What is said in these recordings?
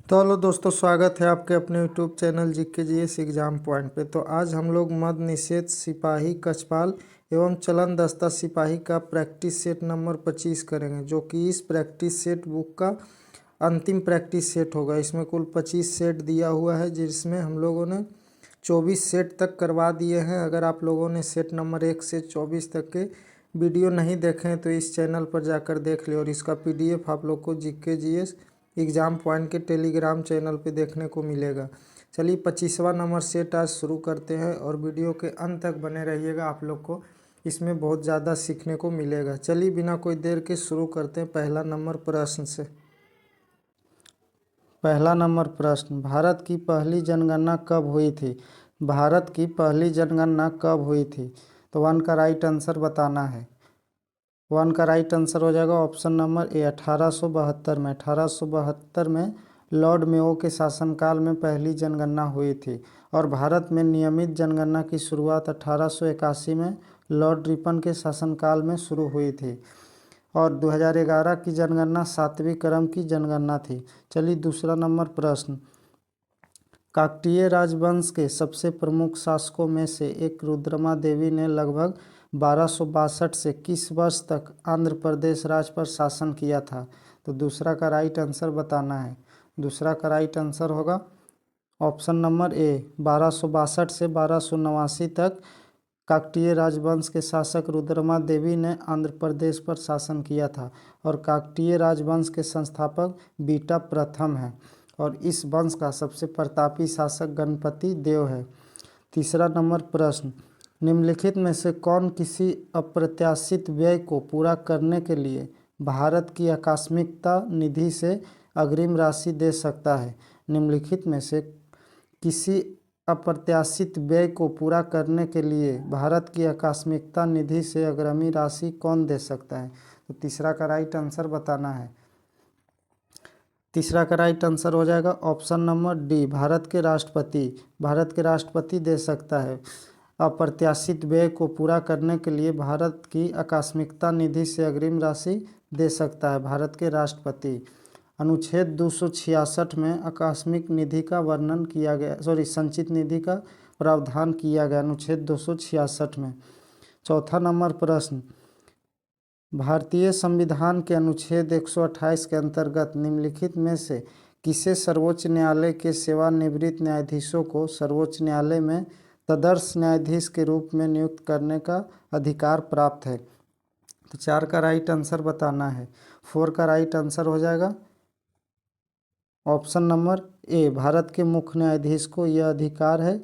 तो हेलो दोस्तों, स्वागत है आपके अपने YouTube channel GK GS exam point पे। तो आज हम लोग मद निषेध सिपाही कछपाल एवं चलन दस्ता सिपाही का प्रैक्टिस सेट नंबर 25 करेंगे, जो कि इस प्रैक्टिस सेट बुक का अंतिम प्रैक्टिस सेट होगा। इसमें कुल 25 सेट दिया हुआ है, जिसमें हम लोगों ने 24 सेट तक करवा दिए हैं। अगर आप लोगों ने सेट नंबर 1 से 24 तक के वीडियो नहीं देखे हैं तो इस चैनल पर जाकर देख ले, और इसका पीडीएफ आप लोग को जीके जीएस एग्जाम पॉइंट के टेलीग्राम चैनल पे देखने को मिलेगा। चलिए 25वां नंबर सेट आज शुरू करते हैं, और वीडियो के अंत तक बने रहिएगा। आप लोग को इसमें बहुत ज़्यादा सीखने को मिलेगा। चलिए बिना कोई देर के शुरू करते हैं पहला नंबर प्रश्न से। पहला नंबर प्रश्न, भारत की पहली जनगणना कब हुई थी? भारत की पहली जनगणना कब हुई थी? तो 1 का राइट आंसर बताना है। 1 का राइट आंसर हो जाएगा ऑप्शन नंबर ए, 1872 में। 1872 में लॉर्ड मेयो के शासनकाल में पहली जनगणना हुई थी। और भारत में नियमित जनगणना की शुरुआत 1881 में लॉर्ड रिपन के शासनकाल में शुरू हुई थी। और 2011 की जनगणना 7वें क्रम की जनगणना थी। चलिए दूसरा नंबर प्रश्न, काकतीय राजवंश के सबसे प्रमुख शासकों में से एक रुद्रमा देवी ने लगभग 1262 से किस वर्ष तक आंध्र प्रदेश राज्य पर शासन किया था? तो दूसरा का राइट आंसर बताना है। दूसरा का राइट आंसर होगा ऑप्शन नंबर ए, 1262 से 1289 तक काकतीय राजवंश के शासक रुद्रमा देवी ने आंध्र प्रदेश पर शासन किया था। और काकतीय राजवंश के संस्थापक बीटा प्रथम हैं, और इस वंश का सबसे प्रतापी शासक गणपति देव है। तीसरा नंबर प्रश्न, निम्नलिखित में से कौन किसी अप्रत्याशित व्यय को पूरा करने के लिए भारत की आकस्मिकता निधि से अग्रिम राशि दे सकता है? निम्नलिखित में से किसी अप्रत्याशित व्यय को पूरा करने के लिए भारत की आकस्मिकता निधि से अग्रिम राशि कौन दे सकता है? तो तीसरा का राइट आंसर बताना है। तीसरा का राइट आंसर हो जाएगा ऑप्शन नंबर डी, भारत के राष्ट्रपति। भारत के राष्ट्रपति दे सकता है। अप्रत्याशित व्यय को पूरा करने के लिए भारत की आकस्मिकता निधि से अग्रिम राशि दे सकता है भारत के राष्ट्रपति। अनुच्छेद 266 में आकस्मिक निधि का वर्णन किया गया, संचित निधि का प्रावधान किया गया अनुच्छेद 266 में। चौथा नंबर प्रश्न, भारतीय संविधान के अनुच्छेद 128 के अंतर्गत निम्नलिखित में से किसे सर्वोच्च न्यायालय के सेवानिवृत्त न्यायाधीशों को सर्वोच्च न्यायालय में तदर्श न्यायाधीश के रूप में नियुक्त करने का अधिकार प्राप्त है? तो 4 का राइट आंसर बताना है। 4 का राइट आंसर हो जाएगा ऑप्शन नंबर ए, भारत के मुख्य न्यायाधीश को यह अधिकार है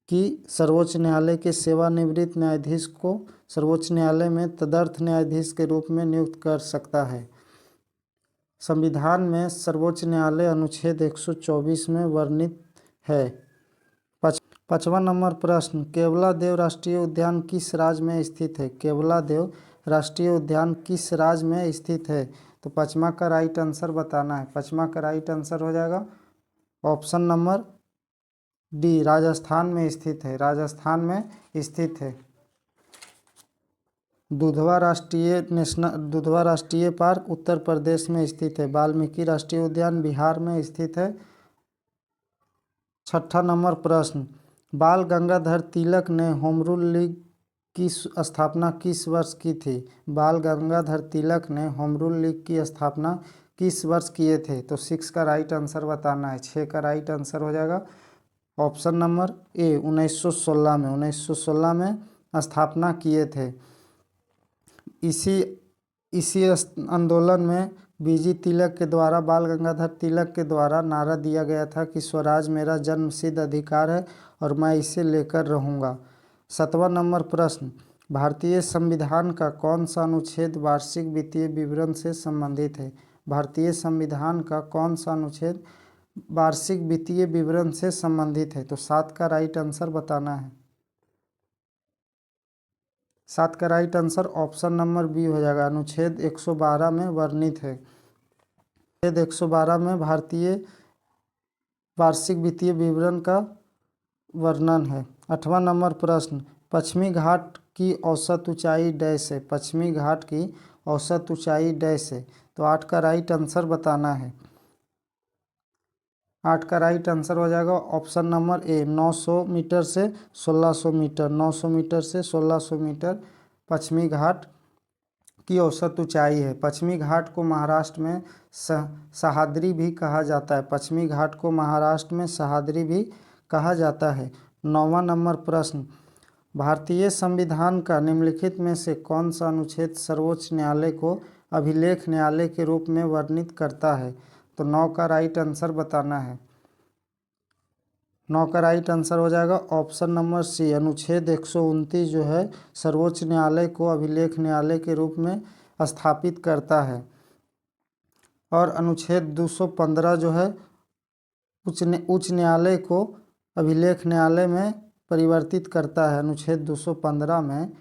कि सर्वोच्च न्यायालय के सेवानिवृत्त न्यायाधीश को सर्वोच्च न्यायालय में तदर्थ न्यायाधीश के रूप में नियुक्त कर सकता है। संविधान में सर्वोच्च न्यायालय अनुच्छेद 124 में वर्णित है। 5वां नंबर प्रश्न, केवलादेव राष्ट्रीय उद्यान किस राज्य में स्थित है? केवलादेव राष्ट्रीय उद्यान किस राज्य में स्थित है? तो 5वां का राइट आंसर बताना है। 5वां का राइट आंसर हो जाएगा ऑप्शन नंबर डी, राजस्थान में स्थित है। राजस्थान में स्थित है। दुधवा राष्ट्रीय पार्क उत्तर प्रदेश में स्थित है। वाल्मीकि राष्ट्रीय उद्यान बिहार में स्थित है। 6ठा नंबर प्रश्न, बाल गंगाधर तिलक ने होम रूल लीग की स्थापना किस वर्ष की थी? बाल गंगाधर तिलक ने होम रूल लीग की स्थापना किस वर्ष किए थे? तो 6 का राइट आंसर बताना है। 6 का राइट आंसर हो जाएगा ऑप्शन नंबर ए, 1916 में। 1916 में स्थापना किए थे। इसी आंदोलन में बीजी तिलक के द्वारा, बाल गंगाधर तिलक के द्वारा नारा दिया गया था कि स्वराज मेरा जन्मसिद्ध अधिकार है और मैं इसे लेकर रहूँगा। 7वां नंबर प्रश्न, भारतीय संविधान का कौन सा अनुच्छेद वार्षिक वित्तीय विवरण से संबंधित है? भारतीय संविधान का कौन सा अनुच्छेद वार्षिक वित्तीय विवरण से संबंधित है? तो 7 का राइट आंसर बताना है। 7 का right answer option number B हो जाएगा, अनुच्छेद 112 में वर्णित है। अनुच्छेद 112 में भारतीय वार्षिक वित्तीय विवरण का वर्णन है। 8वां नंबर प्रश्न, पश्चिमी घाट की औसत ऊंचाई डैश है? पश्चिमी घाट की औसत ऊंचाई डैश है? तो 8 का राइट आंसर बताना है। 8 का राइट आंसर हो जाएगा ऑप्शन नंबर ए 900 मीटर से 1600 मीटर। 900 मीटर से 1600 मीटर पश्चिमी घाट की औसत ऊंचाई है। पश्चिमी घाट को महाराष्ट्र में सह्याद्री भी कहा जाता है। पश्चिमी घाट को महाराष्ट्र में सह्याद्री भी कहा जाता है। 9वां नंबर प्रश्न, भारतीय संविधान का निम्नलिखित में से कौन सा अनुच्छेद सर्वोच्च न्यायालय को अभिलेख न्यायालय के रूप में वर्णित करता है? तो 9 का राइट आंसर बताना है। 9 का राइट आंसर हो जाएगा ऑप्शन नंबर सी, अनुच्छेद 129 जो है सर्वोच्च न्यायालय को अभिलेख न्यायालय के रूप में स्थापित करता है। और अनुच्छेद 215 जो है उच्च न्यायालय को अभिलेख न्यायालय में परिवर्तित करता है। अनुच्छेद 215 में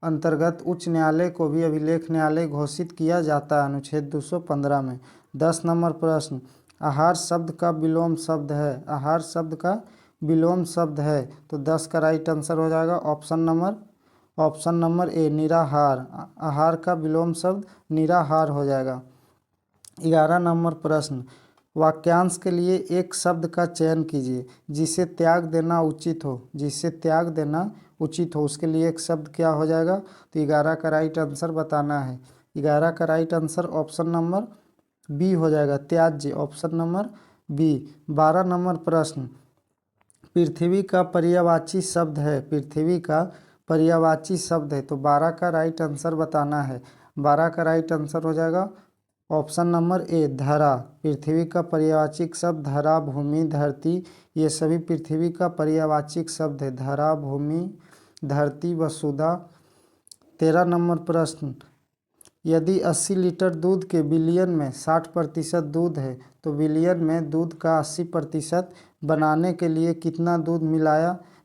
अंतर्गत उच्च न्यायालय को भी अभिलेख न्यायालय घोषित किया जाता है अनुच्छेद 215 में। 10 नंबर प्रश्न, आहार शब्द का विलोम शब्द है। आहार शब्द का विलोम शब्द है। तो 10 का राइट आंसर हो जाएगा ऑप्शन नंबर ए निराहार। आहार का विलोम शब्द निराहार हो जाएगा। 11 नंबर प्रश्न, वाक्यांश के लिए एक शब्द का चयन कीजिए जिसे त्याग देना उचित हो। जिसे त्याग देना उचित हो उसके लिए एक शब्द क्या हो जाएगा? तो 11 का राइट आंसर बताना है। 11 का right answer option number B हो जाएगा, त्याज्य। Option number B. 12 नंबर प्रश्न, पृथ्वी का पर्यायवाची शब्द है। पृथ्वी का पर्यायवाची शब्द है। तो 12 का राइट आंसर बताना है। 12 का राइट आंसर हो जाएगा ऑप्शन नंबर ए धरा। पृथ्वी का पर्यायवाची शब्द धरा, भूमि, धरती, ये सभी पृथ्वी का पर्यायवाची शब्द है। धरा, भूमि, धरती, वसुधा। 13 नंबर प्रश्न, यदि 80 लीटर दूध के बिलियन में 60% दूध है तो बिलियन में दूध का 80% बनाने के लिए कितना दूध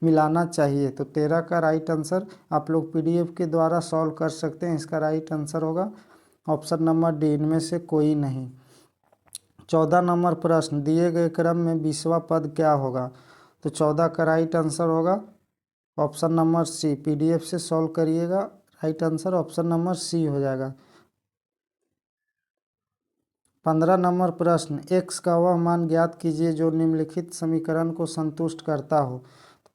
मिलाना चाहिए? तो 13 का राइट आंसर आप लोग पीडीएफ के द्वारा सॉल्व कर सकते हैं। इसका राइट आंसर होगा ऑप्शन नंबर डी, इनमें से कोई नहीं। 14 नंबर प्रश्न, दिए गए क्रम में 20वां पद क्या होगा? तो 14 का राइट आंसर होगा ऑप्शन नंबर सी। पीडीएफ से सॉल्व करिएगा, right answer option number C हो जाएगा। 15 नंबर प्रश्न, x का वह मान ज्ञात कीजिए जो निम्नलिखित समीकरण को संतुष्ट करता हो।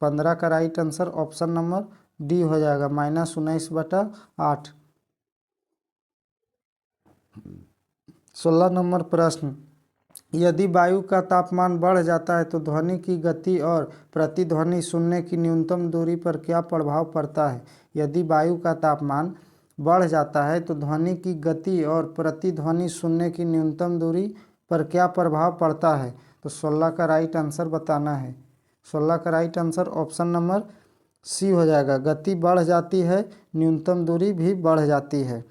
15 का right answer option number D हो जाएगा, -19/8। 16 नंबर प्रश्न, यदि वायु का तापमान बढ़ जाता है तो ध्वनि की गति और प्रतिध्वनि सुनने की न्यूनतम दूरी पर क्या प्रभाव पड़ता है? यदि वायु का तापमान बढ़ जाता है तो ध्वनि की गति और प्रतिध्वनि सुनने की न्यूनतम दूरी पर क्या प्रभाव पड़ता है? तो 16 का राइट आंसर बताना है। 16 का right answer option number C हो जाएगा, गति बढ़ जाती है, न्यूनतम दूरी भी बढ़ जाती है।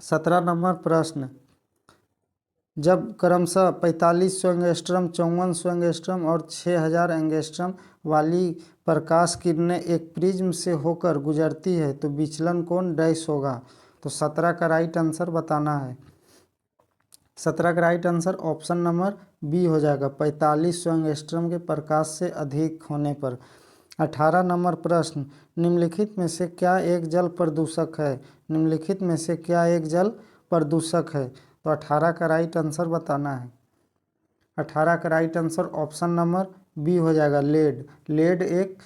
17 नंबर प्रश्न, जब क्रमशः 4500 एंगस्ट्रम, 5400 एंगस्ट्रम और 6000 एंगस्ट्रम वाली प्रकाश किरणें एक प्रिज्म से होकर गुजरती है तो विचलन कोण डैश होगा? तो 17 का राइट आंसर बताना है। 17 का right answer option number B हो जाएगा, 4500 एंगस्ट्रम के प्रकाश से अधिक होने पर। 18 नंबर प्रश्न, निम्नलिखित में से क्या एक जल प्रदूषक है? निम्नलिखित में से क्या एक जल प्रदूषक है? तो 18 का राइट आंसर बताना है। 18 का right answer option number B हो जाएगा, लेड। लेड एक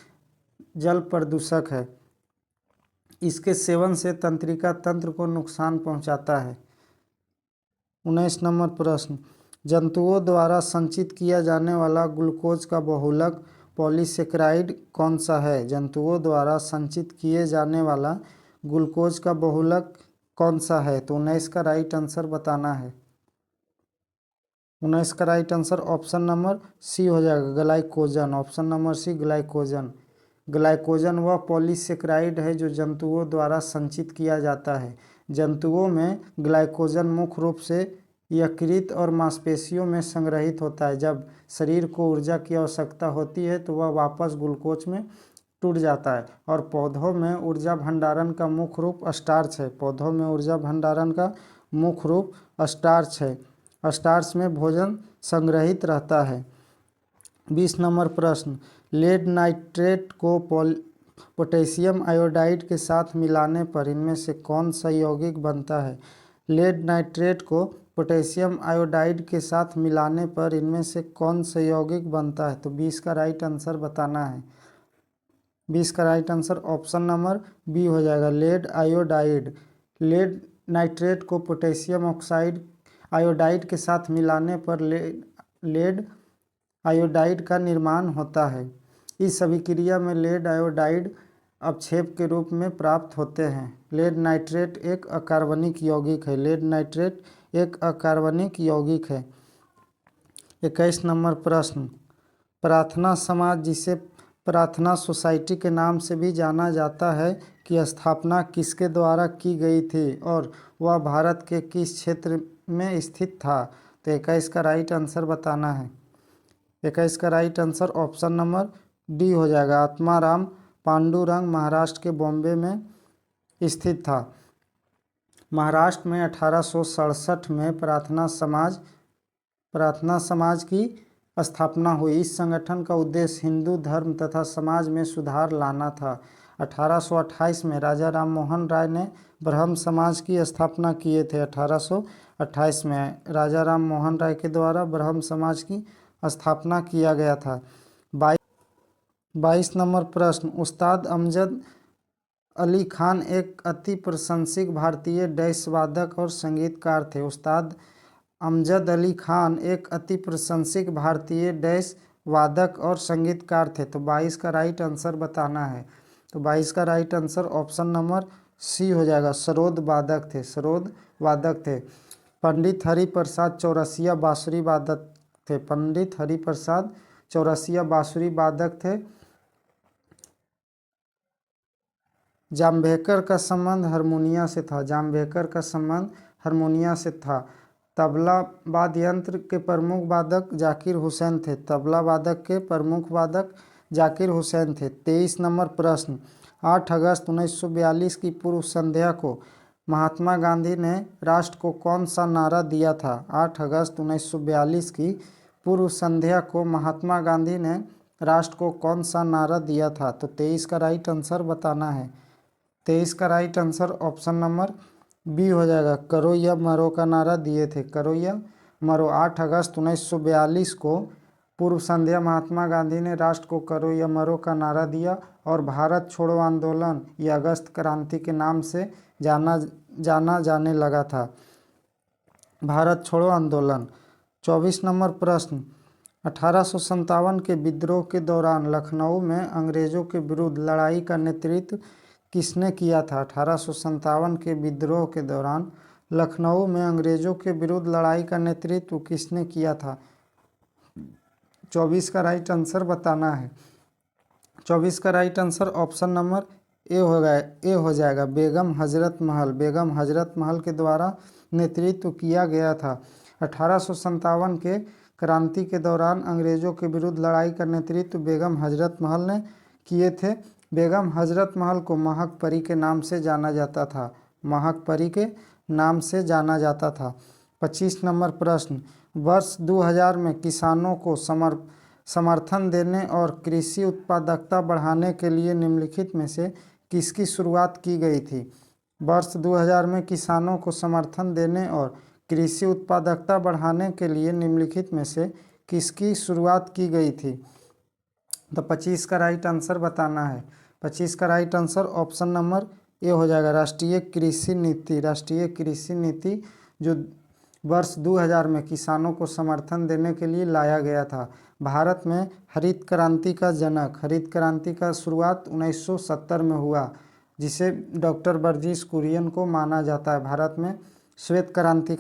जल प्रदूषक है। इसके सेवन से तंत्रिका तंत्र को नुकसान पहुंचाता है। 19 नंबर प्रश्न, जंतुओं द्वारा संचित किया जाने वाला ग्लूकोज का बहुलक पॉलीसेकेराइड कौन सा है? जंतुओं द्वारा संचित किए जाने वाला ग्लूकोज का बहुलक कौन सा है? तो 19 का राइट आंसर बताना है। 19 का right answer option number C हो जाएगा, glycogen. Option number C, glycogen. Glycogen वह पॉलीसेकेराइड है जो जंतुओं द्वारा संचित किया जाता है। जंतुओं में ग्लाइकोजन मुख्य रूप से यकृत और मांसपेशियों में संग्रहित होता है। जब शरीर को ऊर्जा की आवश्यकता होती है तो वह वापस ग्लूकोज में टूट जाता है। और पौधों में ऊर्जा भंडारण का मुख्य रूप स्टार्च है। पौधों में ऊर्जा भंडारण का मुख्य रूप स्टार्च है। स्टार्च में भोजन संग्रहित रहता है। 20 नंबर प्रश्न, लेड नाइट्रेट को पोटेशियम आयोडाइड के साथ मिलाने पर इनमें से कौन सा यौगिक बनता है? लेड नाइट्रेट को पोटेशियम आयोडाइड के साथ मिलाने पर इनमें से कौन सा यौगिक बनता है? तो 20 का राइट आंसर बताना है। 20 का right answer option number B हो जाएगा, लेड आयोडाइड। लेड नाइट्रेट को पोटेशियम ऑक्साइड आयोडाइड के साथ मिलाने पर लेड आयोडाइड का निर्माण होता है। इस अभिक्रिया में लेड आयोडाइड अपक्षेप के रूप में प्राप्त होते हैं। लेड नाइट्रेट एक अकार्बनिक यौगिक है। लेड नाइट्रेट एक अकार्बनिक यौगिक है। 21 नंबर प्रश्न, प्रार्थना समाज, जिसे प्रार्थना सोसाइटी के नाम से भी जाना जाता है, की स्थापना किसके द्वारा की गई थी और वह भारत के किस क्षेत्र में स्थित था? तो 21 का राइट आंसर बताना है। 21 का right answer option number D हो जाएगा, आत्माराम पांडुरंग, महाराष्ट्र के बॉम्बे में स्थित था। महाराष्ट्र में 1867 में प्रार्थना समाज की स्थापना हुई। इस संगठन का उद्देश्य हिंदू धर्म तथा समाज में सुधार लाना था। 1828 में राजा राम मोहन राय ने ब्रह्म समाज की स्थापना किए थे। 1828 में राजा राम मोहन राय के द्वारा ब्रह्म समाज की स्थापना किया गया था। 22 नंबर प्रश्न, उस्ताद अमजद अली खान एक अति प्रशंसित भारतीय डैश वादक और संगीतकार थे। उस्ताद अमजद अली खान एक अति प्रशंसित भारतीय डैश वादक और संगीतकार थे। तो 22 का राइट आंसर बताना है। तो 22 का right answer option number C हो जाएगा, सरोद वादक थे। सरोद वादक थे। पंडित हरिप्रसाद चौरसिया बांसुरी वादक थे। पंडित हरिप्रसाद चौरसिया बांसुरी वादक थे। जाम्बेकर का संबंध हारमोनिया से था। जाम्बेकर का संबंध हारमोनिया से था। तबला वाद्य यंत्र के प्रमुख वादक जाकिर हुसैन थे। तबला वादक के प्रमुख वादक जाकिर हुसैन थे। 23 नंबर प्रश्न, 8 अगस्त 1942 की पूर्व संध्या को महात्मा गांधी ने राष्ट्र को कौन सा नारा दिया था? 8 अगस्त 1942 की पूर्व संध्या को महात्मा गांधी ने राष्ट्र को कौन सा नारा दिया था? तो 23 का राइट आंसर बताना है। 23 का right answer option number B हो जाएगा, करो या मरो का नारा दिए थे। करो या मरो। 8 अगस्त 1942 को पूर्व संध्या महात्मा गांधी ने राष्ट्र को करो या मरो का नारा दिया और भारत छोड़ो आंदोलन या अगस्त क्रांति के नाम से जाना जाने लगा था। भारत छोड़ो आंदोलन। 24 नंबर प्रश्न, 1857 के विद्रोह के दौरान लखनऊ में अंग्रेजों के विरुद्ध लड़ाई का नेतृत्व किसने किया था? 1857 के विद्रोह के दौरान लखनऊ में अंग्रेजों के विरुद्ध लड़ाई का नेतृत्व किसने किया था? 24 का राइट आंसर बताना है। 24 का right answer option number A हो जाएगा, बेगम हजरत महल। बेगम हजरत महल के द्वारा नेतृत्व किया गया था। 1857 के क्रांति के दौरान अंग्रेजों के विरुद्ध लड़ाई का नेतृत्व बेगम हजरत महल ने किए थे। बेगम हजरत महल को महक परी के नाम से जाना जाता था। महक परी के नाम से जाना जाता था। 25 नंबर प्रश्न, वर्ष 2000 में किसानों को समर्थन देने और कृषि उत्पादकता बढ़ाने के लिए निम्नलिखित में से किसकी शुरुआत की गई थी? वर्ष 2000 में किसानों को समर्थन देने और कृषि उत्पादकता बढ़ाने के लिए निम्नलिखित में से किसकी शुरुआत की गई थी? तो 25 का राइट आंसर बताना है। 25 का right answer option number A हो जाएगा, राष्ट्रीय कृषि नीति। राष्ट्रीय कृषि नीति जो वर्ष 2000 में किसानों को समर्थन देने के लिए लाया गया था। भारत में हरित क्रांति का जनक, हरित क्रांति का शुरुआत 1970 में हुआ, जिसे डॉक्टर वर्गीस कुरियन को माना जाता है। भारत में श्वेत क्रांति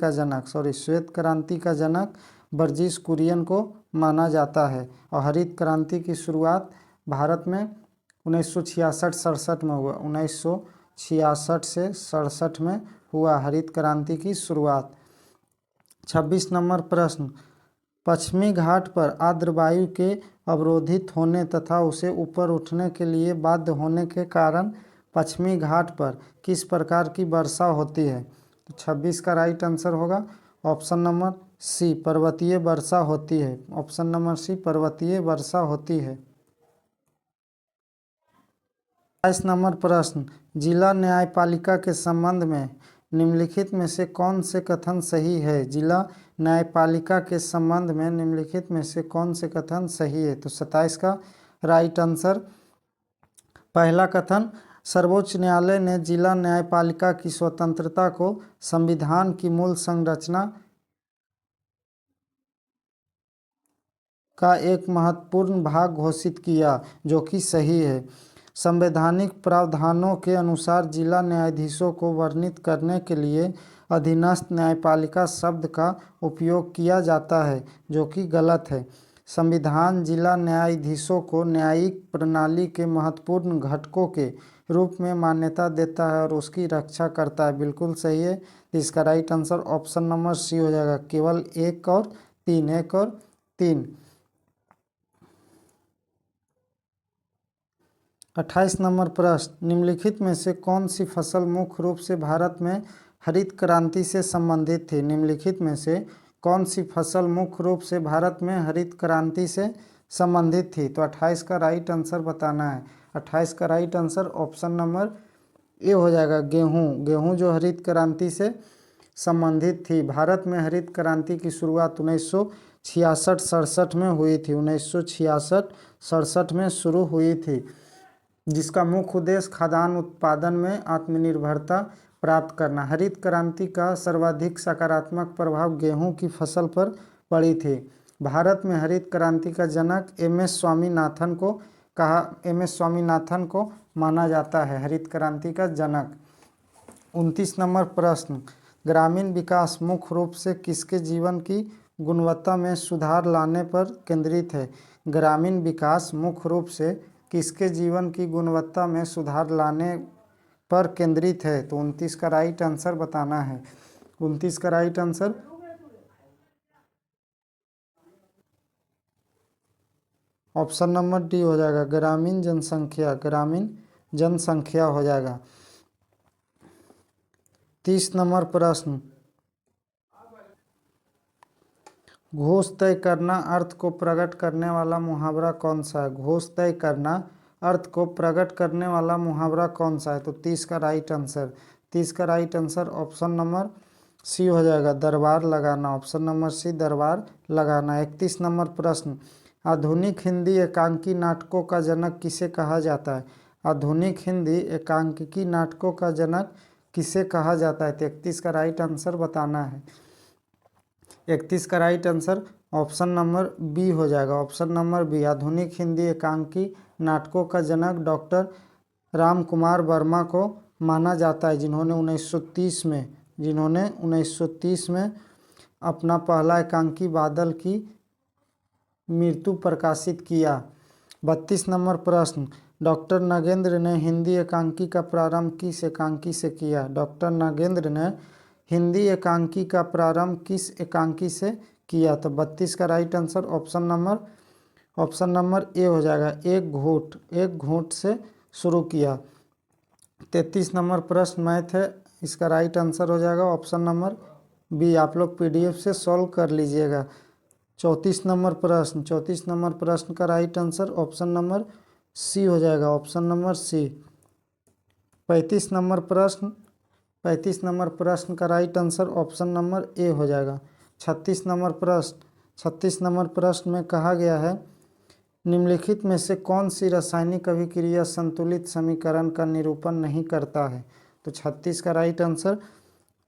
का जनक वर्गीस कुरियन को माना जाता है। और हरित क्रांति की शुरुआत भारत में 1966-67 में हुआ। 1966 से 67 में हुआ हरित क्रांति की शुरुआत। 26 नंबर प्रश्न, पश्चिमी घाट पर आर्द्र वायु के अवरोधित होने तथा उसे ऊपर उठने के लिए बाध्य होने के कारण पश्चिमी घाट पर किस प्रकार की वर्षा होती है? तो 26 का राइट आंसर होगा ऑप्शन नंबर सी, पर्वतीय वर्षा होती है। ऑप्शन नंबर सी, पर्वतीय वर्षा होती है। 22 नंबर प्रश्न, जिला न्यायपालिका के संबंध में निम्नलिखित में से कौन से कथन सही है? जिला न्यायपालिका के संबंध में निम्नलिखित में से कौन से कथन सही है? तो 27 का राइट आंसर। पहला कथन, सर्वोच्च न्यायालय ने जिला न्यायपालिका की स्वतंत्रता को संविधान की मूल संरचना का एक महत्वपूर्ण भाग घोषित किया, जो कि सही है। संवैधानिक प्रावधानों के अनुसार जिला न्यायाधीशों को वर्णित करने के लिए अधीनस्थ न्यायपालिका शब्द का उपयोग किया जाता है, जो कि गलत है। संविधान जिला न्यायाधीशों को न्यायिक प्रणाली के महत्वपूर्ण घटकों के रूप में मान्यता देता है और उसकी रक्षा करता है, बिल्कुल सही है। तो इसका right answer option number C हो जाएगा, केवल 1 और 3, 1 और 3। 28 नंबर प्रश्न, निम्नलिखित में से कौन सी फसल मुख्य रूप से भारत में हरित क्रांति से संबंधित थी? निम्नलिखित में से कौन सी फसल मुख्य रूप से भारत में हरित क्रांति से संबंधित थी? तो 28 का राइट आंसर बताना है। 28 का right answer option number A हो जाएगा, गेहूँ। गेहूँ जो हरित क्रांति से संबंधित थी। भारत में हरित क्रांति की शुरुआत 1966-67 में हुई थी। 1966-67 में शुरू हुई थी, जिसका मुख्य उद्देश्य खाद्यान्न उत्पादन में आत्मनिर्भरता प्राप्त करना। हरित क्रांति का सर्वाधिक सकारात्मक प्रभाव गेहूं की फसल पर पड़ी थी। भारत में हरित क्रांति का जनक एम.एस. स्वामीनाथन को माना जाता है, हरित क्रांति का जनक। 29 नंबर प्रश्न, ग्रामीण विकास मुख्य रूप से किसके जीवन की गुणवत्ता में सुधार लाने पर केंद्रित है? ग्रामीण विकास मुख्य रूप से किसके जीवन की गुणवत्ता में सुधार लाने पर केंद्रित है? तो 29 का राइट आंसर बताना है। 29 का right answer option number D हो जाएगा, ग्रामीण जनसंख्या। ग्रामीण जनसंख्या हो जाएगा। 30 नंबर प्रश्न, घोष तय करना अर्थ को प्रकट करने वाला मुहावरा कौन सा है? घोष तय करना अर्थ को प्रकट करने वाला मुहावरा कौन सा है? तो 30 का राइट आंसर। 30 का right answer option number C हो जाएगा, दरबार लगाना। ऑप्शन नंबर सी, दरबार लगाना। 31 नंबर प्रश्न, आधुनिक हिंदी एकांकी नाटकों का जनक किसे कहा जाता है? आधुनिक हिंदी एकांकी नाटकों का जनक किसे कहा जाता है? तो 31 का राइट आंसर बताना है। 31 का right answer option number B हो जाएगा। ऑप्शन नंबर बी, आधुनिक हिंदी एकांकी नाटकों का जनक डॉक्टर राम कुमार वर्मा को माना जाता है, जिन्होंने 1930 में अपना पहला एकांकी बादल की मृत्यु प्रकाशित किया। 32 नंबर प्रश्न, डॉक्टर नगेंद्र ने हिंदी एकांकी का प्रारंभ किस एकांकी से किया? डॉक्टर नगेंद्र ने हिंदी एकांकी का प्रारंभ किस एकांकी से किया? तो 32 का right answer option number A हो जाएगा, एक घूंट से शुरू किया। 33 नंबर प्रश्न मैथ है, इसका राइट आंसर हो जाएगा ऑप्शन नंबर बी। आप लोग पीडीएफ से सॉल्व कर लीजिएगा। 34 नंबर प्रश्न का right answer option number C हो जाएगा, ऑप्शन नंबर सी। 35 नंबर प्रश्न का right answer option number A हो जाएगा। 36 नंबर प्रश्न में कहा गया है, निम्नलिखित में से कौन सी रासायनिक अभिक्रिया संतुलित समीकरण का निरूपण नहीं करता है? तो 36 का right answer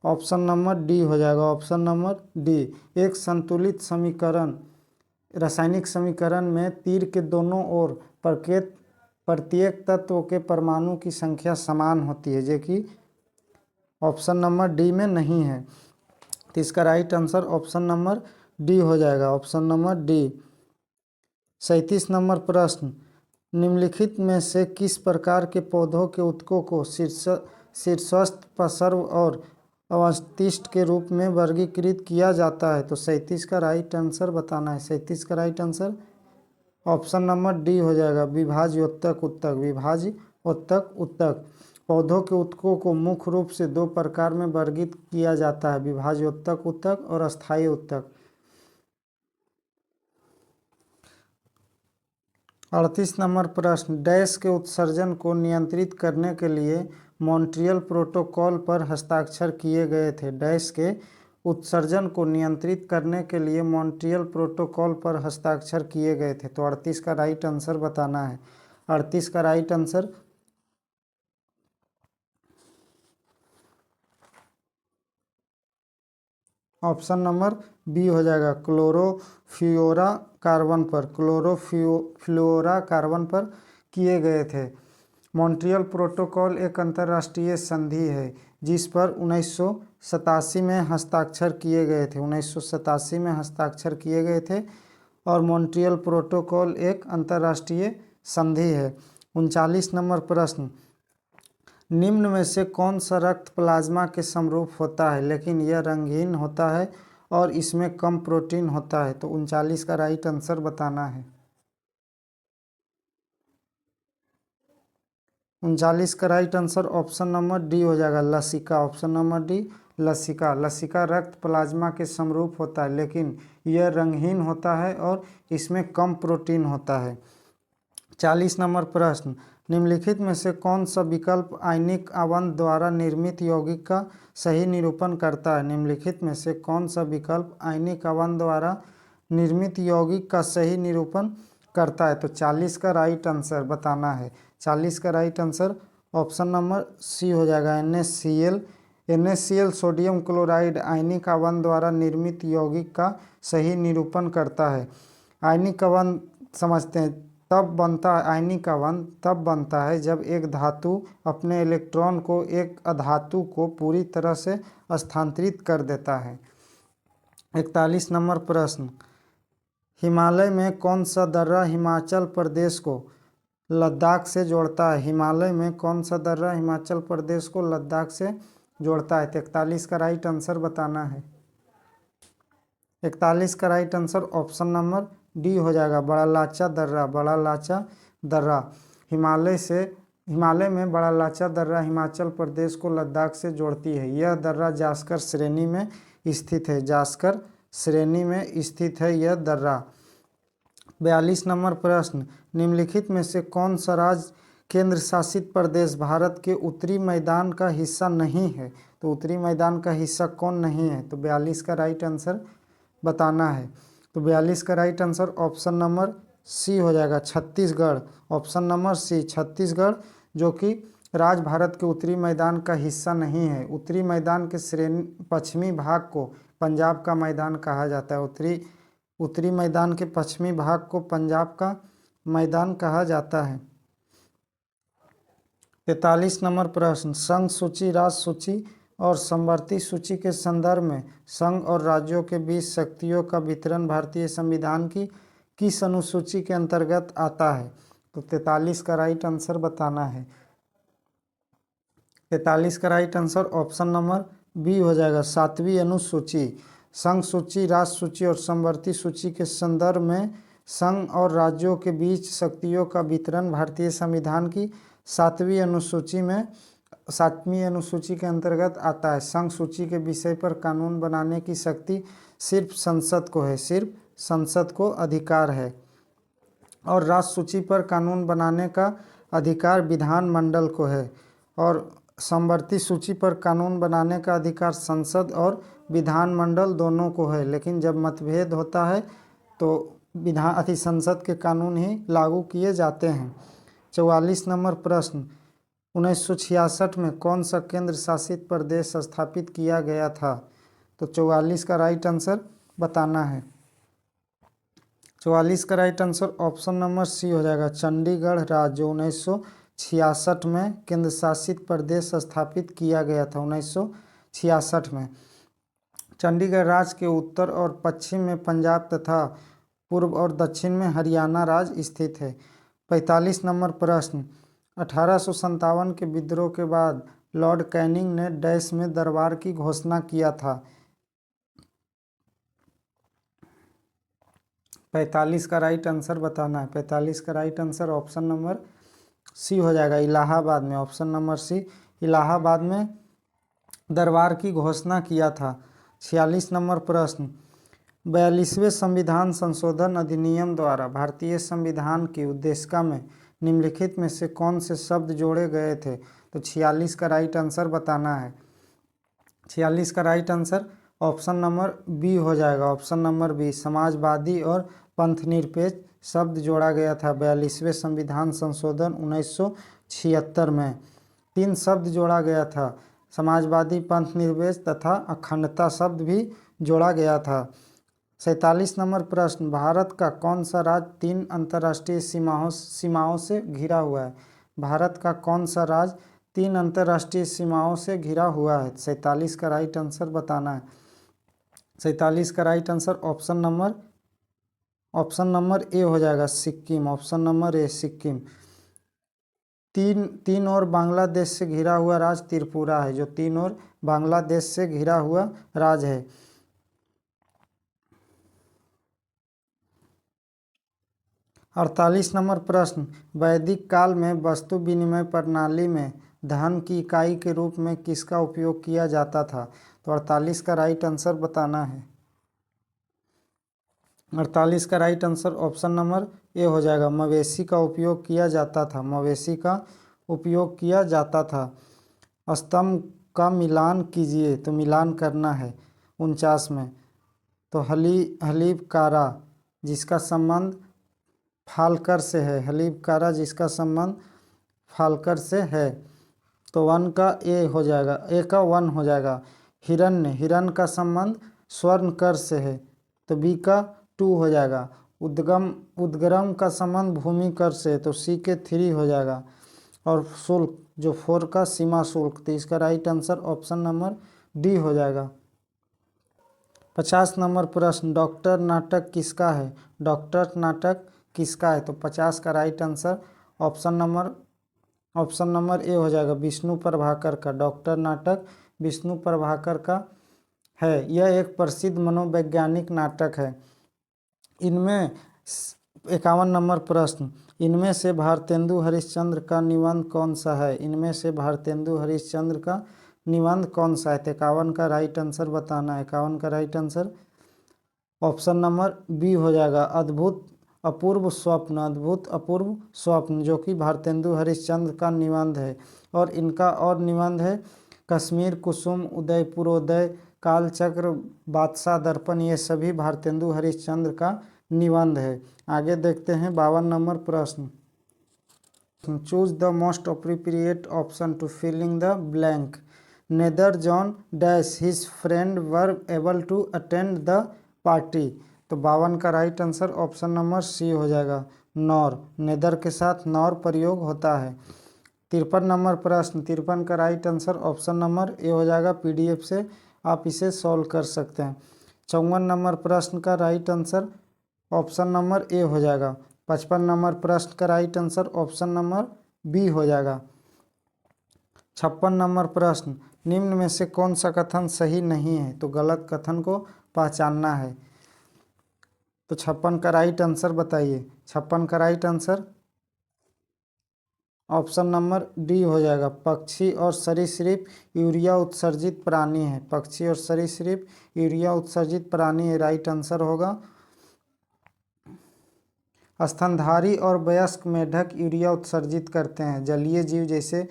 option number D हो जाएगा, ऑप्शन नंबर डी। एक संतुलित समीकरण, रासायनिक समीकरण में तीर के दोनों ओर प्रत्येक तत्व के परमाणु की संख्या समान होती है, जो कि ऑप्शन नंबर डी में नहीं है। तो इसका right answer option number D हो जाएगा, ऑप्शन नंबर डी। 37 नंबर प्रश्न, निम्नलिखित में से किस प्रकार के पौधों के ऊतकों को शीर्षस्थ, पार्श्व और अवशिष्ट के रूप में वर्गीकृत किया जाता है? तो 37 का राइट आंसर बताना है। 37 का right answer option number D हो जाएगा, विभाज्योतक ऊतक। विभाज्योतक ऊतक। पौधों के ऊतकों को मुख्य रूप से दो प्रकार में वर्गीकृत किया जाता है, विभाज्योतक ऊतक और अस्थायी ऊतक। 38 नंबर प्रश्न, डैश के उत्सर्जन को नियंत्रित करने के लिए मॉन्ट्रियल प्रोटोकॉल पर हस्ताक्षर किए गए थे। डैश के उत्सर्जन को नियंत्रित करने के लिए मॉन्ट्रियल प्रोटोकॉल पर हस्ताक्षर किए गए थे। तो 38 का राइट आंसर बताना है। 38 का right answer option number B हो जाएगा, क्लोरोफ्लोरोकार्बन पर किए गए थे। मॉन्ट्रियल प्रोटोकॉल एक अंतर्राष्ट्रीय संधि है जिस पर 1987 में हस्ताक्षर किए गए थे। 1987 में हस्ताक्षर किए गए थे और मॉन्ट्रियल प्रोटोकॉल एक अंतर्राष्ट्रीय संधि है। 39 नंबर प्रश्न, निम्न में से कौन सा रक्त प्लाज्मा के समरूप होता है लेकिन यह रंगहीन होता है और इसमें कम प्रोटीन होता है? तो 39 का राइट आंसर बताना है। 39 का right answer option number D हो जाएगा, लसिका। ऑप्शन नंबर डी, लसिका। लसिका रक्त प्लाज्मा के समरूप होता है लेकिन यह रंगहीन होता है और इसमें कम प्रोटीन होता है। 40 नंबर प्रश्न, निम्नलिखित में से कौन सा विकल्प आयनिक आवंत द्वारा निर्मित यौगिक का सही निरूपण करता है? निम्नलिखित में से कौन सा विकल्प आयनिक आवंत द्वारा निर्मित यौगिक का सही निरूपण करता है? तो 40 का राइट आंसर बताना है। 40 का right answer option number C हो जाएगा, NaCl। NaCl सोडियम क्लोराइड आयनिक आवंत द्वारा निर्मित यौगिक का सही निरूपण करता है। आयनिक आवंत समझते हैं, आयनिक आवंत तब बनता है जब एक धातु अपने इलेक्ट्रॉन को एक अधातु को पूरी तरह से स्थानांतरित कर देता है। 41 नंबर प्रश्न, हिमालय में कौन सा दर्रा हिमाचल प्रदेश को लद्दाख से जोड़ता है? हिमालय में कौन सा दर्रा हिमाचल प्रदेश को लद्दाख से जोड़ता है? 41 का राइट आंसर बताना है। 41 का right answer option number D हो जाएगा, बड़ा लाचा दर्रा। बड़ा लाचा दर्रा हिमालय में बड़ा लाचा दर्रा हिमाचल प्रदेश को लद्दाख से जोड़ती है। यह दर्रा जास्कर श्रेणी में स्थित है। जास्कर श्रेणी में स्थित है यह दर्रा। 42 नंबर प्रश्न, निम्नलिखित में से कौन सा राज्य केंद्र शासित प्रदेश भारत के उत्तरी मैदान का हिस्सा नहीं है? तो उत्तरी मैदान का हिस्सा कौन नहीं है? तो 42 का राइट आंसर बताना है। तो 42 का right answer option number C हो जाएगा, छत्तीसगढ़। ऑप्शन नंबर सी, छत्तीसगढ़, जो कि राज्य भारत के उत्तरी मैदान का हिस्सा नहीं है। उत्तरी मैदान के पश्चिमी भाग को पंजाब का मैदान कहा जाता है। उत्तरी मैदान के पश्चिमी भाग को पंजाब का मैदान कहा जाता है। 43 नंबर प्रश्न, संघ सूची, राज्य सूची और समवर्ती सूची के संदर्भ में संघ और राज्यों के बीच शक्तियों का वितरण भारतीय संविधान की किस अनुसूची के अंतर्गत आता है? तो 43 का राइट आंसर बताना है। 43 का right answer option number B हो जाएगा, 7वीं अनुसूची। संघ सूची, राज्य सूची और समवर्ती सूची के संदर्भ में संघ और राज्यों के बीच शक्तियों का वितरण भारतीय संविधान की 7वीं अनुसूची के अंतर्गत आता है। संघ सूची के विषय पर कानून बनाने की शक्ति सिर्फ संसद को है, सिर्फ संसद को अधिकार है। और राज्य सूची पर कानून बनाने का अधिकार विधानमंडल को है। और समवर्ती सूची पर कानून बनाने का अधिकार संसद और विधानमंडल दोनों को है। लेकिन जब मतभेद होता है तो संसद के कानून ही लागू किए जाते हैं। 44 नंबर प्रश्न, 1966 में कौन सा केंद्र शासित प्रदेश स्थापित किया गया था? तो 44 का राइट आंसर बताना है। 44 का right answer option number C हो जाएगा, चंडीगढ़ राज्य। 1966 में केंद्र शासित प्रदेश स्थापित किया गया था। 1966 में चंडीगढ़ राज्य के उत्तर और पश्चिम में पंजाब तथा पूर्व और दक्षिण में हरियाणा राज्य स्थित है। 45 नंबर प्रश्न, 1857 के विद्रोह के बाद लॉर्ड कैनिंग ने डैश में दरबार की घोषणा किया था? 45 का राइट आंसर बताना है। 45 का right answer option number C हो जाएगा, इलाहाबाद में। ऑप्शन नंबर सी, इलाहाबाद में दरबार की घोषणा किया था। 46 नंबर प्रश्न, 42वें संविधान संशोधन अधिनियम द्वारा भारतीय संविधान की उद्देशिका में निम्नलिखित में से कौन से शब्द जोड़े गए थे? तो तो 46 का राइट आंसर बताना है। 46 का right answer option number B हो जाएगा। ऑप्शन नंबर बी, समाजवादी और पंथनिरपेक्ष शब्द जोड़ा गया था 42वें संविधान संशोधन 1976 में। 3 शब्द जोड़ा गया था, समाजवादी, पंथनिरपेक्ष तथा अखंडता शब्द भी जोड़ा गया था। 47 नंबर प्रश्न, भारत का कौन सा राज्य 3 अंतर्राष्ट्रीय सीमाओं से घिरा हुआ है? भारत का कौन सा राज्य 3 अंतर्राष्ट्रीय सीमाओं से घिरा हुआ है? 47 का राइट आंसर बताना है। 47 का right answer option number A हो जाएगा, सिक्किम। ऑप्शन नंबर ए, सिक्किम। तीन और बांग्लादेश से घिरा हुआ राज्य त्रिपुरा है, जो 3 और बांग्लादेश से घिरा हुआ राज्य है। 48 नंबर प्रश्न, वैदिक काल में वस्तु विनिमय प्रणाली में धन की इकाई के रूप में किसका उपयोग किया जाता था? तो 48 का राइट आंसर बताना है। 48 का right answer option number A हो जाएगा, मवेशी का उपयोग किया जाता था। मवेशी का उपयोग किया जाता था। स्तंभ का मिलान कीजिए, तो मिलान करना है 49 में। तो हलीब कारा जिसका संबंध फालकर से है, हलीब कारा जिसका संबंध फालकर से है, तो 1 का ए हो जाएगा, ए का 1 हो जाएगा। हिरण्य का संबंध स्वर्णकर से है, तो बी का 2 हो जाएगा। उद्गम का संबंध भूमिकर से है, तो सी के 3 हो जाएगा। और शुल्क जो 4 का सीमा शुल्क, तो इसका right answer option number D हो जाएगा। 50 नंबर प्रश्न, डॉक्टर नाटक किसका है? डॉक्टर नाटक किसका है? तो 50 का right answer option number A हो जाएगा, विष्णु प्रभाकर का। डॉक्टर नाटक विष्णु प्रभाकर का है। यह एक प्रसिद्ध मनोवैज्ञानिक नाटक है। इनमें 51 नंबर प्रश्न, इनमें से भारतेंदु हरिश्चंद्र का निबंध कौन सा है? इनमें से भारतेंदु हरिश्चंद्र का निबंध कौन सा है? 51 का राइट आंसर बताना है। 51 का right answer option number B हो जाएगा, अद्भुत अपूर्व स्वप्न, जो कि भारतेंदु हरिश्चंद्र का निबंध है। और इनका और निबंध है कश्मीर कुसुम, उदयपुरोदय, कालचक्र, बादशाह दर्पण, ये सभी भारतेंदु हरिश्चंद्र का निबंध है। आगे देखते हैं 52 नंबर प्रश्न, choose the most appropriate option to filling the blank. Neither John dash his friend were able to attend the party. तो 52 का right answer option number C हो जाएगा, नॉर। नेदर के साथ नॉर प्रयोग होता है। 53 नंबर प्रश्न, 53 का right answer option number A हो जाएगा, पीडीएफ से आप इसे सॉल्व कर सकते हैं। 54 नंबर प्रश्न का right answer option number A हो जाएगा। 55 नंबर प्रश्न का right answer option number B हो जाएगा। 56 नंबर प्रश्न, निम्न में से कौन सा कथन सही नहीं है? तो गलत कथन को पहचानना है। तो 56 का राइट आंसर बताइए। 56 का right answer option number D हो जाएगा, पक्षी और सरीसृप यूरिया उत्सर्जित प्राणी है। पक्षी और सरीसृप यूरिया उत्सर्जित प्राणी है, राइट आंसर होगा। स्तनधारी और वयस्क मेढक यूरिया उत्सर्जित करते हैं। जलीय जीव जैसे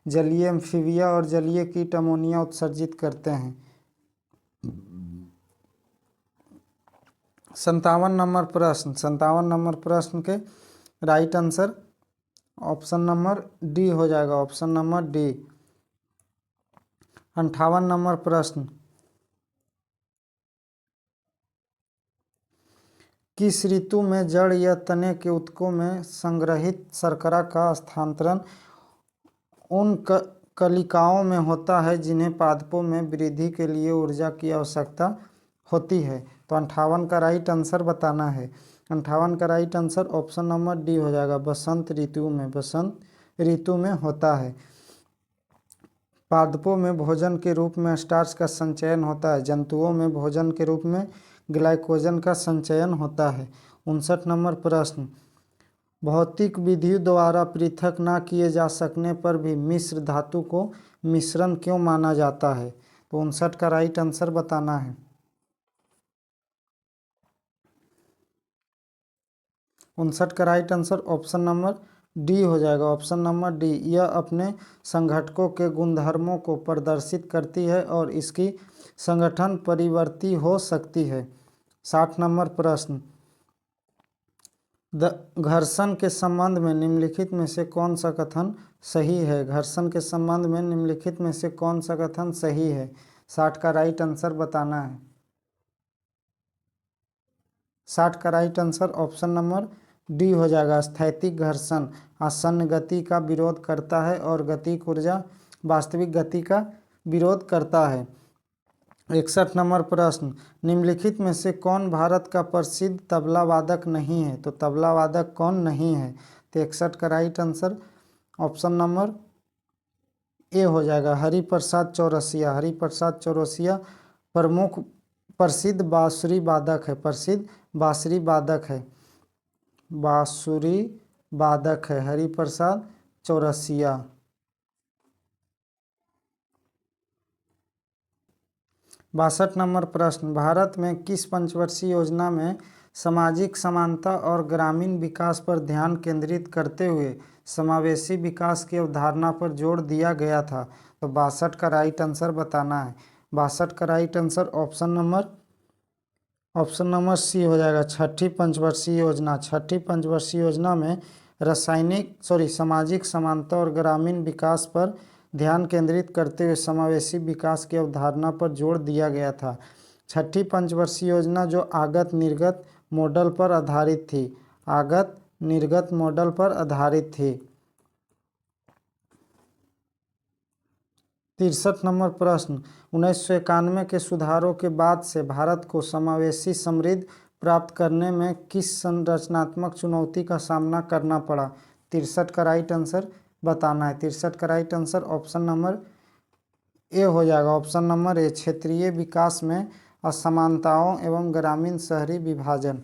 जलीय एम्फीबिया और जलीय कीट अमोनिया उत्सर्जित करते हैं। 57 नंबर प्रश्न, 57 नंबर प्रश्न के right answer option number D हो जाएगा, ऑप्शन नंबर डी। 58 नंबर प्रश्न, किस ऋतु में जड़ या तने के ऊतकों में संग्रहित शर्करा का स्थानांतरण उन कलिकाओं में होता है जिन्हें पादपों में वृद्धि के लिए ऊर्जा की आवश्यकता होती है? तो 58 का राइट आंसर बताना है। 58 का right answer option number D हो जाएगा, बसंत ऋतु में। बसंत ऋतु में होता है। पादपों में भोजन के रूप में स्टार्च का संचयन होता है। जंतुओं में भोजन के रूप में ग्लाइकोजन का संचयन होता है। 59 नंबर प्रश्न, भौतिक विधियों द्वारा पृथक न किए जा सकने पर भी मिश्र धातु को मिश्रण क्यों माना जाता है? तो 59 का राइट आंसर बताना है। 59 का right answer option number D हो जाएगा, ऑप्शन नंबर डी। यह अपने संगठकों के गुणधर्मों को प्रदर्शित करती है और इसकी संगठन परिवर्ती हो सकती है। 60 नंबर प्रश्न, घर्षण के संबंध में निम्नलिखित में से कौन सा कथन सही है? घर्षण के संबंध में निम्नलिखित में से कौन सा कथन सही है? 60 का राइट आंसर बताना है। 60 का right answer option number D हो जाएगा। स्थैतिक घर्षण आसन्न गति का विरोध करता है और गतिक ऊर्जा वास्तविक गति का विरोध करता है। 61 नंबर प्रश्न, निम्नलिखित में से कौन भारत का प्रसिद्ध तबला वादक नहीं है? तो तबला वादक कौन नहीं है? तो 61 का right answer option number A हो जाएगा, हरिप्रसाद चौरसिया। हरिप्रसाद चौरसिया प्रमुख प्रसिद्ध बांसुरी वादक है, प्रसिद्ध बांसुरी वादक है, बांसुरी वादक है हरिप्रसाद चौरसिया। 62 नंबर प्रश्न, भारत में किस पंचवर्षीय योजना में सामाजिक समानता और ग्रामीण विकास पर ध्यान केंद्रित करते हुए समावेशी विकास की अवधारणा पर जोर दिया गया था? तो 62 का राइट आंसर बताना है। 62 का right answer option number C हो जाएगा, छठी पंचवर्षीय योजना। छठी पंचवर्षीय योजना में सामाजिक समानता और ग्रामीण विकास पर ध्यान केंद्रित करते हुए समावेशी विकास की अवधारणा पर जोर दिया गया था। छठी पंचवर्षीय योजना जो आगत निर्गत मॉडल पर आधारित थी, आगत निर्गत मॉडल पर आधारित थी। 63 नंबर प्रश्न, 1991 के सुधारों के बाद से भारत को समावेशी समृद्धि प्राप्त करने में किस संरचनात्मक चुनौती का सामना करना पड़ा? 63 का राइट आंसर बताना है। 63 का right answer option number A हो जाएगा, ऑप्शन नंबर ए, क्षेत्रीय विकास में असमानताओं एवं ग्रामीण शहरी विभाजन।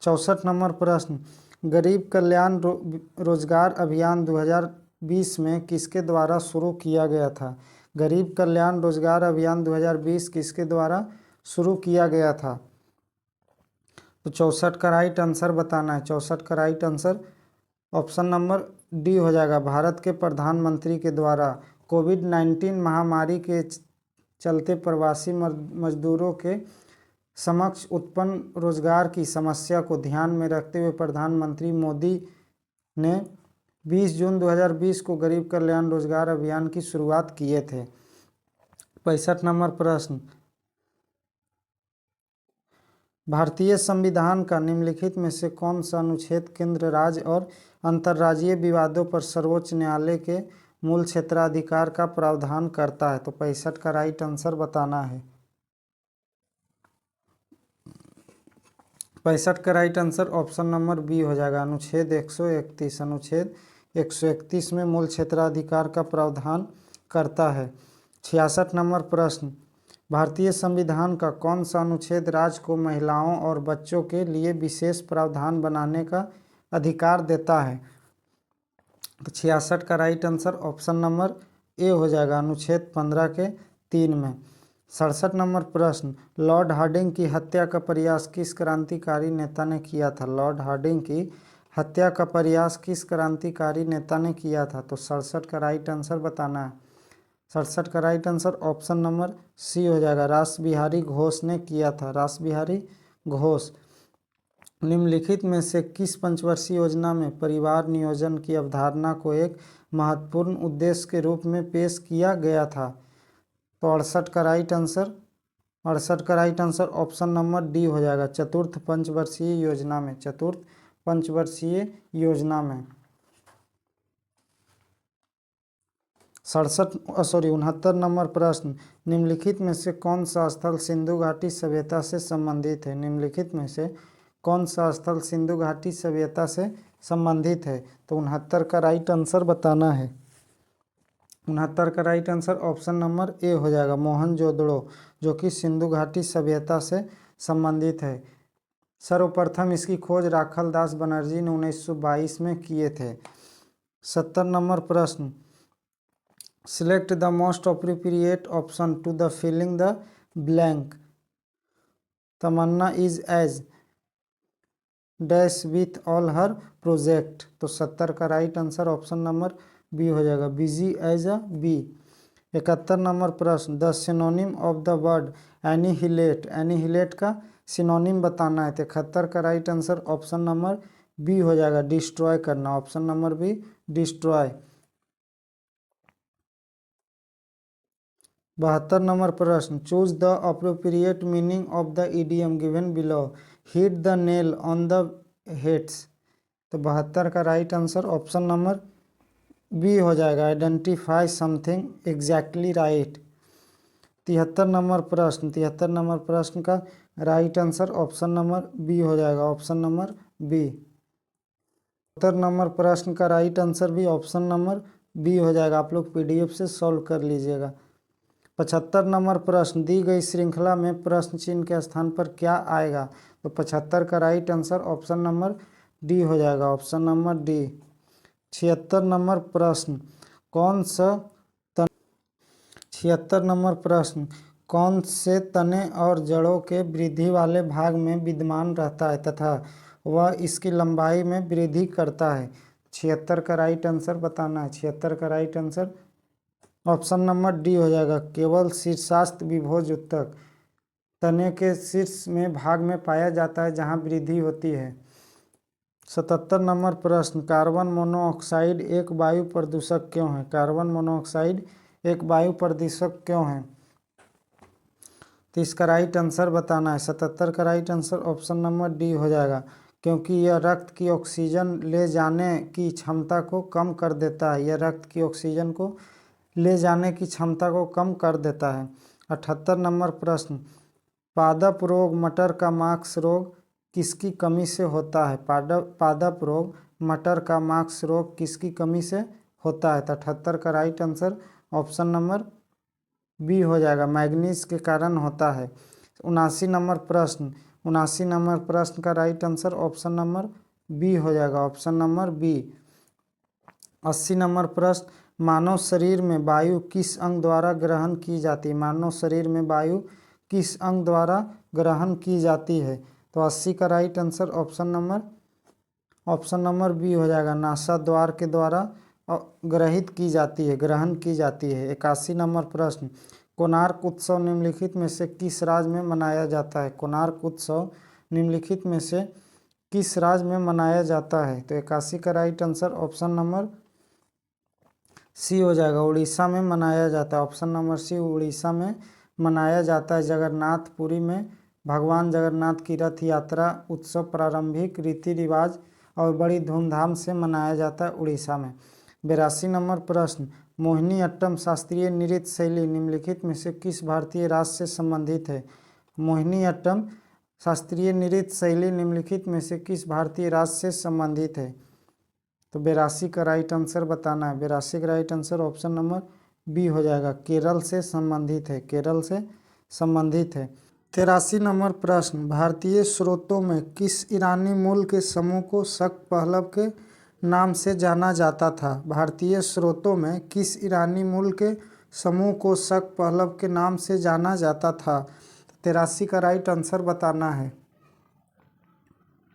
64 नंबर प्रश्न, गरीब कल्याण रोजगार अभियान 2020 में किसके द्वारा शुरू किया गया था? गरीब कल्याण रोजगार अभियान 2020 किसके द्वारा शुरू किया गया था? तो 64 का राइट आंसर बताना है। 64 का right answer option number D हो जाएगा, भारत के प्रधानमंत्री के द्वारा कोविड-19 महामारी के चलते प्रवासी मजदूरों के समक्ष उत्पन्न रोजगार की समस्या को ध्यान में रखते हुए प्रधानमंत्री मोदी ने 20 जून 2020 को गरीब कल्याण रोजगार अभियान की शुरुआत किए थे। 65 नंबर प्रश्न, भारतीय संविधान का निम्नलिखित में से कौन सा अनुच्छेद केंद्र राज्य और अंतर्राज्यीय विवादों पर सर्वोच्च न्यायालय के मूल क्षेत्राधिकार का प्रावधान करता है? तो 65 का राइट आंसर बताना है। 65 का right answer option number B हो जाएगा, अनुच्छेद 131। अनुच्छेद 131 में मूल क्षेत्राधिकार का प्रावधान करता है। 66 नंबर प्रश्न, भारतीय संविधान का कौन सा अनुच्छेद राज्य को महिलाओं और बच्चों के लिए विशेष प्रावधान बनाने का अधिकार देता है? तो 66 का right answer option number A हो जाएगा, अनुच्छेद 15 के 3 में। 67 नंबर प्रश्न, लॉर्ड हार्डिंग की हत्या का प्रयास किस क्रांतिकारी नेता ने किया था? लॉर्ड हार्डिंग की हत्या का प्रयास किस क्रांतिकारी नेता ने किया था? तो 67 का राइट आंसर बताना है। 67 का right answer option number C हो जाएगा, रास बिहारी घोष ने किया था, रास बिहारी घोष। निम्नलिखित में से किस पंचवर्षीय योजना में परिवार नियोजन की अवधारणा को एक महत्वपूर्ण उद्देश्य के रूप में पेश किया गया था? तो 68 का right answer option number D हो जाएगा, चतुर्थ पंचवर्षीय योजना में, चतुर्थ पंचवर्षीय योजना में। 69 नंबर प्रश्न, निम्नलिखित में से कौन सा स्थल सिंधु घाटी सभ्यता से संबंधित है? निम्नलिखित में से कौन सा स्थल सिंधु घाटी सभ्यता से संबंधित है? तो 69 का राइट आंसर बताना है। 69 का right answer option number A हो जाएगा, मोहनजोदड़ो, जो कि सिंधु घाटी सभ्यता से संबंधित है। सर्वप्रथम इसकी खोज राखल दास बनर्जी ने 1922 में किए थे। 70 नंबर प्रश्न, select the most appropriate option to the filling the blank. Tamanna is as dash with all her project. तो 70 का right answer option number B हो जाएगा, बिजी एज अ बी। 71 नंबर प्रश्न, the synonym of the word annihilate, annihilate का synonym बताना है। तो 71 का right answer option number B हो जाएगा, डिस्ट्रॉय करना, option number B destroy. 72 number प्रश्न, choose the appropriate meaning of the idiom given below, hit the nail on the heads. तो 72 का right answer option number B हो जाएगा, identify something exactly right. 73 number प्रश्न, 73 number प्रश्न का right answer option number B हो जाएगा, option number B. 72 number प्रश्न का राइट आंसर भी ऑप्शन नंबर बी हो जाएगा, आप लोग पीडीएफ से सॉल्व कर लीजिएगा। 75 नंबर प्रश्न, दी गई श्रृंखला में प्रश्न चिन्ह के स्थान पर क्या आएगा। तो 75 का right answer option number D हो जाएगा, ऑप्शन नंबर डी। 76 नंबर प्रश्न, कौन सा 76 नंबर प्रश्न, कौन से तने और जड़ों के वृद्धि वाले भाग में विद्यमान रहता है तथा वह इसकी लंबाई में वृद्धि करता है। 76 का राइट आंसर बताना है। 76 का right answer option number D हो जाएगा, केवल शीर्षास्थ विभोज उत्तक, तने के शीर्ष में भाग में पाया जाता है जहां वृद्धि होती है। 77 नंबर प्रश्न, कार्बन मोनोऑक्साइड एक वायु प्रदूषक क्यों है। कार्बन मोनोऑक्साइड एक वायु प्रदूषक क्यों है। तो इसका राइट आंसर बताना है। 77 का right answer option number D हो जाएगा, क्योंकि यह रक्त की ऑक्सीजन ले जाने की क्षमता को कम कर देता है। यह रक्त की ऑक्सीजन को ले जाने की क्षमता को कम कर देता है। 78 नंबर प्रश्न, पादप रोग मटर का मार्क्स रोग किसकी कमी से होता है। पादप रोग मटर का मार्क्स रोग किसकी कमी से होता है। तो 78 का right answer option number B हो जाएगा, मैग्नीज के कारण होता है। 79 नंबर प्रश्न, 79 नंबर प्रश्न का right answer option number B हो जाएगा, ऑप्शन नंबर बी। 80 नंबर प्रश्न, मानव शरीर में वायु किस अंग द्वारा ग्रहण की जाती है। मानव शरीर में वायु किस अंग द्वारा ग्रहण की जाती है। तो 80 का right answer option number B हो जाएगा, नासा द्वार के द्वारा ग्रहित की जाती है, ग्रहण की जाती है। 81 नंबर प्रश्न, कोणार्क उत्सव निम्नलिखित में से किस राज्य में मनाया जाता है। कोणार्क उत्सव निम्नलिखित में से किस राज्य में मनाया जाता है। तो 81 का right answer option number C हो जाएगा, उड़ीसा में मनाया जाता है, ऑप्शन नंबर सी, उड़ीसा में मनाया जाता है। जगन्नाथपुरी में भगवान जगन्नाथ की रथ यात्रा उत्सव प्रारंभिक रीति रिवाज और बड़ी धूमधाम से मनाया जाता है उड़ीसा में। 82 नंबर प्रश्न, मोहिनीअट्टम शास्त्रीय नृत्य शैली निम्नलिखित में से किस भारतीय राज्य से संबंधित है। मोहिनीअट्टम शास्त्रीय नृत्य शैली निम्नलिखित में से किस भारतीय राज्य से संबंधित है। तो 82 का राइट आंसर बताना है। 82 का right answer option number B हो जाएगा, केरल से संबंधित है, केरल से संबंधित है। 83 नंबर प्रश्न, भारतीय स्रोतों में किस ईरानी मूल के समूह को शक पहलव के नाम से जाना जाता था। भारतीय स्रोतों में किस ईरानी मूल के समूह को शक पहलव के नाम से जाना जाता था। 83 का राइट आंसर बताना है।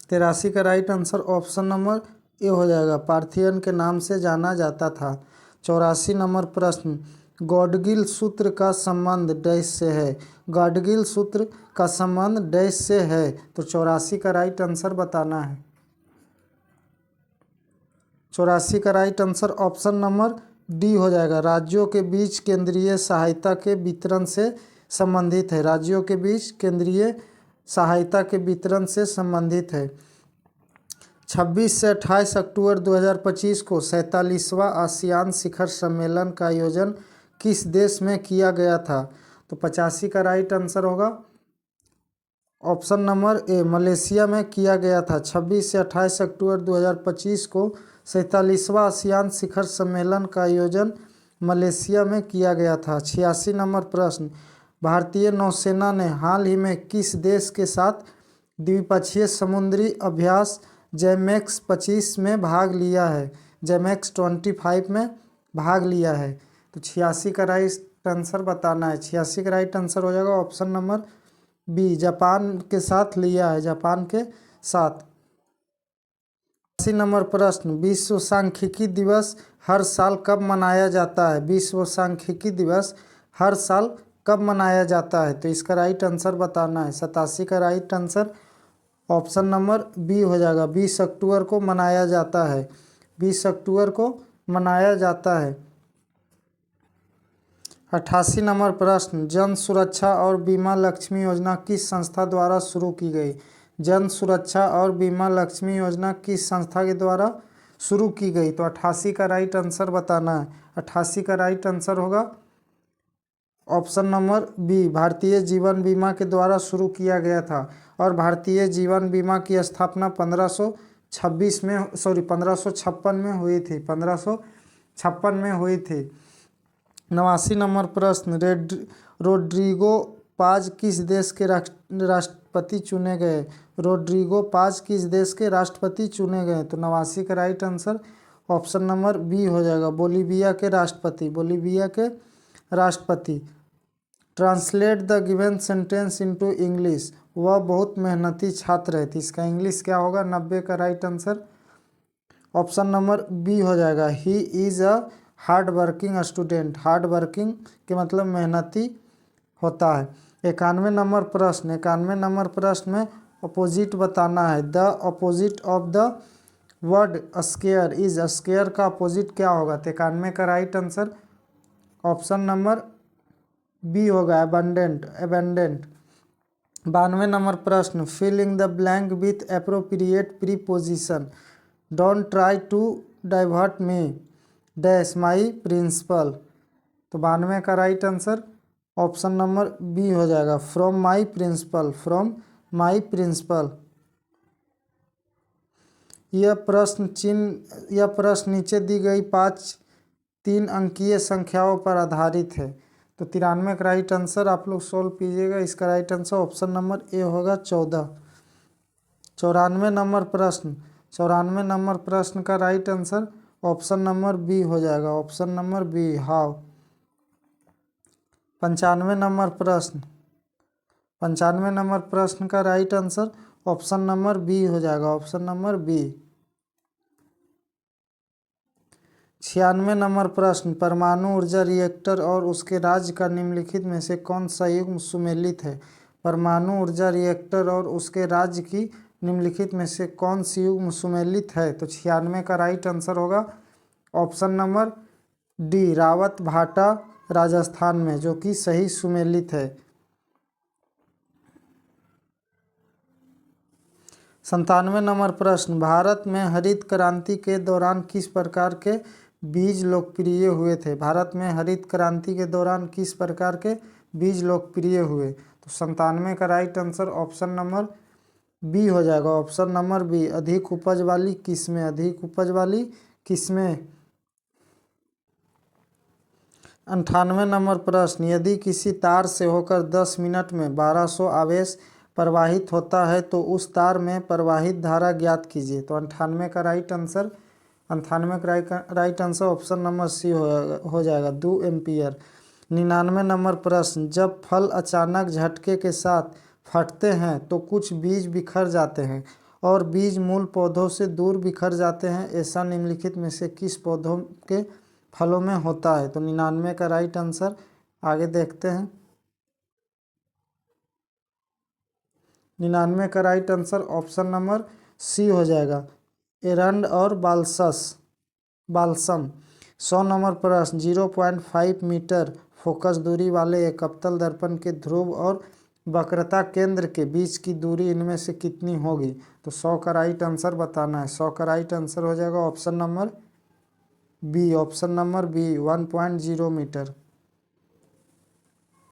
83 का right answer option number A हो जाएगा, पार्थियन के नाम से जाना जाता था। 84 नंबर प्रश्न, गॉडगिल सूत्र का संबंध डैश से है। गॉडगिल सूत्र का संबंध डैश से है। तो 84 का राइट आंसर बताना है। 84 का right answer option number D हो जाएगा, राज्यों के बीच केंद्रीय सहायता के वितरण से संबंधित है। राज्यों के बीच केंद्रीय सहायता के वितरण से संबंधित है। 26 से 28 अक्टूबर 2025 को 47वां आसियान शिखर सम्मेलन का आयोजन किस देश में किया गया था। तो 85 का राइट आंसर होगा ऑप्शन नंबर ए, मलेशिया में किया गया था। 26 से 28 अक्टूबर 2025 को 47वां आसियान शिखर सम्मेलन का आयोजन मलेशिया में किया गया था। 86 नंबर प्रश्न, भारतीय नौसेना ने हाल ही में किस देश के साथ द्विपक्षीय समुद्री अभ्यास जैमेक्स 25 में भाग लिया है। जैमेक्स 25 में भाग लिया है। तो 86 का राइट आंसर बताना है। 86 का राइट आंसर हो जाएगा ऑप्शन नंबर बी, जापान के साथ लिया है, जापान के साथ। नंबर प्रश्न, विश्व सांख्यिकी दिवस हर साल कब मनाया जाता है? विश्व सांख्यिकी दिवस हर साल कब मनाया जाता है? तो इसका राइट आंसर बताना है। 87 का right answer option number B हो जाएगा। 20 अक्टूबर को मनाया जाता है। 20 अक्टूबर को मनाया जाता है। 88 नंबर प्रश्न, जन सुरक्षा और बीमा लक्ष्मी योजना किस संस्था द्वारा शुरू की गई? जन सुरक्षा और बीमा लक्ष्मी योजना किस संस्था के द्वारा शुरू की गई? तो 88 का राइट आंसर बताना है। 88 का राइट आंसर होगा option number B, Bharatiya Jeevan बीमा के द्वारा शुरू किया गया था। और भारतीय जीवन बीमा की स्थापना 1556 में हुई थी। 1556 में हुई थी। 89 नंबर प्रश्न, रोड्रिगो पाज किस देश के राष्ट्रपति चुने गए? रोड्रिगो पाज किस देश के राष्ट्रपति चुने गए? तो 89 का right answer option number B हो जाएगा, बोलीविया के राष्ट्रपति। बोलीविया के राष्ट्रपति। Translate the given sentence into English. वह बहुत मेहनती छात्र है। तो इसका इंग्लिश क्या होगा? 90 का right answer option number B हो जाएगा, he is a hard working student. Hard working के मतलब मेहनती होता है। 91 नंबर प्रश्न, 91 नंबर प्रश्न में अपोजिट बताना है। The opposite of the word scare is. Scare का अपोजिट क्या होगा? तो 91 का right answer option number B होगा, एबंडेंट। एबंडेंट। 92 नंबर प्रश्न, filling the blank with appropriate preposition. Don't try to divert me dash my principal. तो 92 का right answer option number B हो जाएगा, from my principal. From my principal. यह प्रश्न नीचे दी गई 5 3 अंकीय संख्याओं पर आधारित है। तो 93 का राइट आंसर आप लोग सोल्व कीजिएगा। इसका right answer option number A होगा, 14। 94 नंबर प्रश्न, 94 नंबर प्रश्न का right answer option number B हो जाएगा। Option number B, how. 95 number प्रश्न, 95 नंबर प्रश्न का right answer option number B हो जाएगा। Option number B. 96 नंबर प्रश्न, परमाणु ऊर्जा रिएक्टर और उसके राज्य का निम्नलिखित में से कौन सा युग्म सुमेलित है? परमाणु ऊर्जा रिएक्टर और उसके राज्य की निम्नलिखित में से कौन सी युग्म सुमेलित है? तो 96 का राइट आंसर होगा ऑप्शन नंबर डी, रावत भाटा राजस्थान में, जो कि सही सुमेलित है। 97 नंबर प्रश्न, भारत में हरित क्रांति के दौरान किस प्रकार के बीज लोकप्रिय हुए थे? भारत में हरित क्रांति के दौरान किस प्रकार के बीज लोकप्रिय हुए? तो 97 का right answer option number B हो जाएगा। ऑप्शन नंबर बी, अधिक उपज वाली किस्में। अधिक उपज वाली किस्में। 98 नंबर प्रश्न, यदि किसी तार से होकर 10 मिनट में 1200 आवेश प्रवाहित होता है तो उस तार में प्रवाहित धारा ज्ञात कीजिए। तो 98 का राइट आंसर, 98 का right answer option number C हो जाएगा, 2 एम्पियर। 99 नंबर प्रश्न, जब फल अचानक झटके के साथ फटते हैं तो कुछ बीज बिखर जाते हैं और बीज मूल पौधों से दूर बिखर जाते हैं। ऐसा निम्नलिखित में से किस पौधों के फलों में होता है? तो 99 का राइट आंसर आगे देखते हैं। 99 का right answer option number C हो जाएगा, एरंड और बाल्सम। 100 नंबर प्रश्न, 0.5 मीटर फोकस दूरी वाले एक अवतल दर्पण के ध्रुव और वक्रता केंद्र के बीच की दूरी इनमें से कितनी होगी? तो 100 का राइट आंसर बताना है। 100 का राइट आंसर हो जाएगा option number B. Option number B, 1.0 metre.